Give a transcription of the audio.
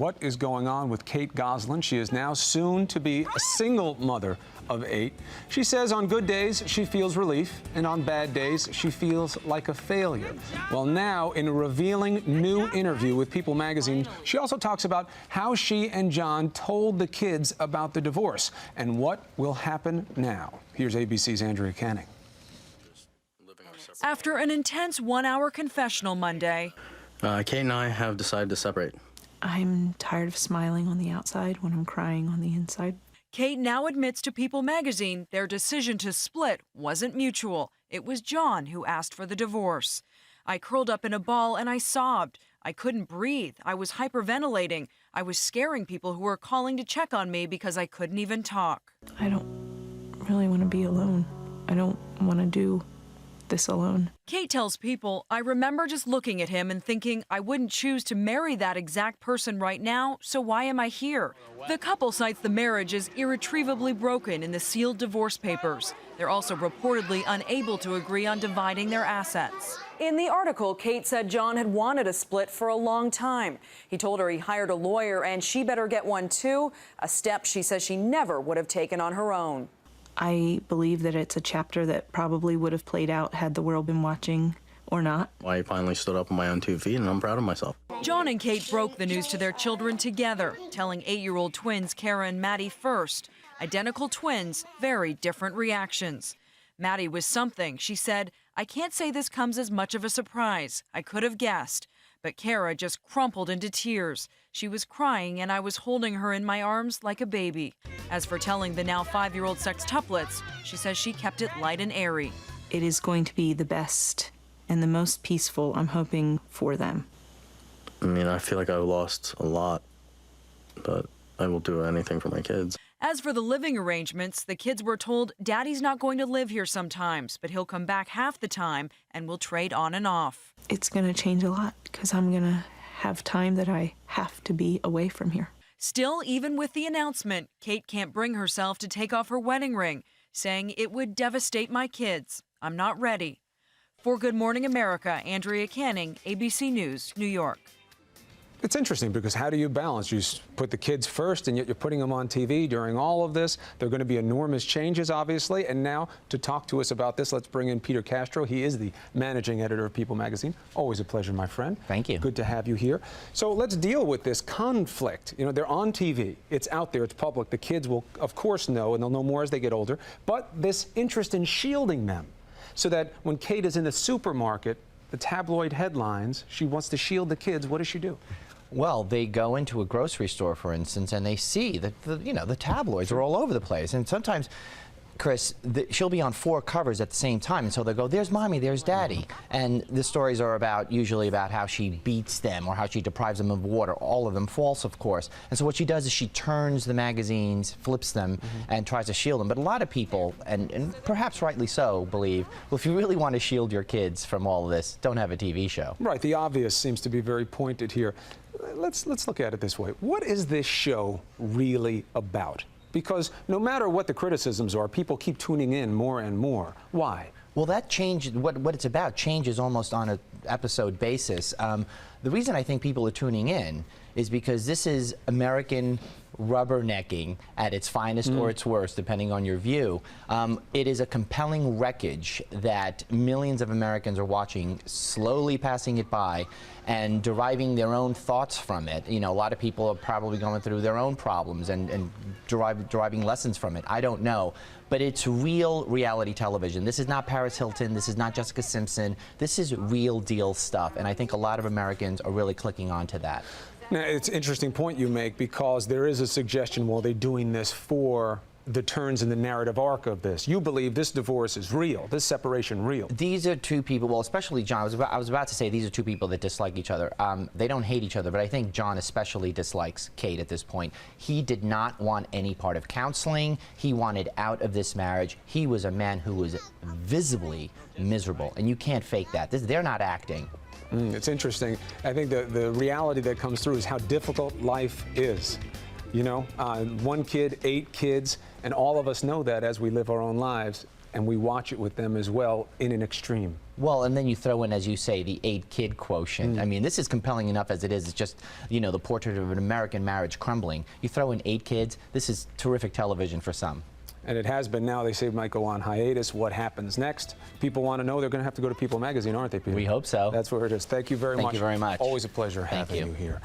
what is going on with Kate Gosselin. She is now soon to be a single mother of 8. She says on good days she feels relief, and on bad days she feels like a failure. Well, now in a revealing new interview with People magazine, she also talks about how she and John told the kids about the divorce and what will happen now. Here's ABC's Andrea Canning. After an intense 1-hour confessional Monday, Kate and I have decided to separate. I'm tired of smiling on the outside when I'm crying on the inside. Kate now admits to People magazine their decision to split wasn't mutual. It was John who asked for the divorce. I curled up in a ball and I sobbed. I couldn't breathe. I was hyperventilating. I was scaring people who were calling to check on me because I couldn't even talk. I don't really want to be alone. I don't want to do this alone. Kate tells People, I remember just looking at him and thinking I wouldn't choose to marry that exact person right now, so why am I here? The couple cites the marriage as irretrievably broken in the sealed divorce papers. They're also reportedly unable to agree on dividing their assets. In the article, Kate said John had wanted a split for a long time. He told her he hired a lawyer and she better get one too, a step she says she never would have taken on her own. I believe that it's a chapter that probably would have played out had the world been watching or not. I finally stood up on my own 2 feet, and I'm proud of myself. John and Kate broke the news to their children together, telling 8-year-old twins Kara and Maddie first. Identical twins, very different reactions. Maddie was something. She said, I can't say this comes as much of a surprise. I could have guessed. But Kara just crumpled into tears. She was crying and I was holding her in my arms like a baby. As for telling the now 5-year-old sextuplets, she says she kept it light and airy. It is going to be the best and the most peaceful, I'm hoping, for them. I mean, I feel like I've lost a lot, but I will do anything for my kids. As for the living arrangements, the kids were told Daddy's not going to live here sometimes, but he'll come back half the time and we'll trade on and off. It's going to change a lot because I'm going to have time that I have to be away from here. Still, even with the announcement, Kate can't bring herself to take off her wedding ring, saying it would devastate my kids. I'm not ready. For Good Morning America, Andrea Canning, ABC News, New York. It's interesting because how do you balance? You put the kids first and yet you're putting them on TV during all of this. There are going to be enormous changes, obviously. And now to talk to us about this, let's bring in Peter Castro. He is the managing editor of People magazine. Always a pleasure, my friend. Thank you. Good to have you here. So let's deal with this conflict. You know, they're on TV. It's out there. It's public. The kids will, of course, know, and they'll know more as they get older. But this interest in shielding them so that when Kate is in the supermarket, the tabloid headlines, she wants to shield the kids. What does she do? Well, they go into a grocery store, for instance, and they see that the tabloids are all over the place. And sometimes, Chris, she'll be on 4 covers at the same time, and so they'll go, there's Mommy, there's Daddy. And the stories are usually about how she beats them or how she deprives them of water, all of them false, of course. And so what she does is she turns the magazines, flips them, and tries to shield them. But a lot of people, and perhaps rightly so, believe, well, if you really want to shield your kids from all of this, don't have a TV show. Right, the obvious seems to be very pointed here. Let's look at it this way. What is this show really about? Because no matter what the criticisms are, people keep tuning in more and more. Why? Well, that change, what it's about changes almost on an episode basis. The reason I think people are tuning in is because this is American rubbernecking at its finest or its worst, depending on your view. It is a compelling wreckage that millions of Americans are watching, slowly passing it by and deriving their own thoughts from it. You know, a lot of people are probably going through their own problems and deriving lessons from it. I don't know. But it's real reality television. This is not Paris Hilton. This is not Jessica Simpson. This is real deal stuff. And I think a lot of Americans are really clicking onto that. Now, it's an interesting point you make because there is a suggestion, well, they're doing this for the turns in the narrative arc of this. You believe this divorce is real, this separation real. These are 2 people, well, especially John. I was about to say these are 2 people that dislike each other. They don't hate each other, but I think John especially dislikes Kate at this point. He did not want any part of counseling. He wanted out of this marriage. He was a man who was visibly miserable, and you can't fake that. They're not acting. It's interesting. I think the reality that comes through is how difficult life is. You know, 1 kid, 8 kids, and all of us know that as we live our own lives. and we watch it with them as well in an extreme. Well, and then you throw in, as you say, the 8-kid quotient. I mean, this is compelling enough as it is. It's just, you know, the portrait of an American marriage crumbling. You throw in 8 kids, this is terrific television for some. And it has been now. They say it might go on hiatus. What happens next? People want to know. They're going to have to go to People magazine, aren't they, Peter? We hope so. That's where it is. Thank you very much. Thank you very much. Always a pleasure Thank having you you here.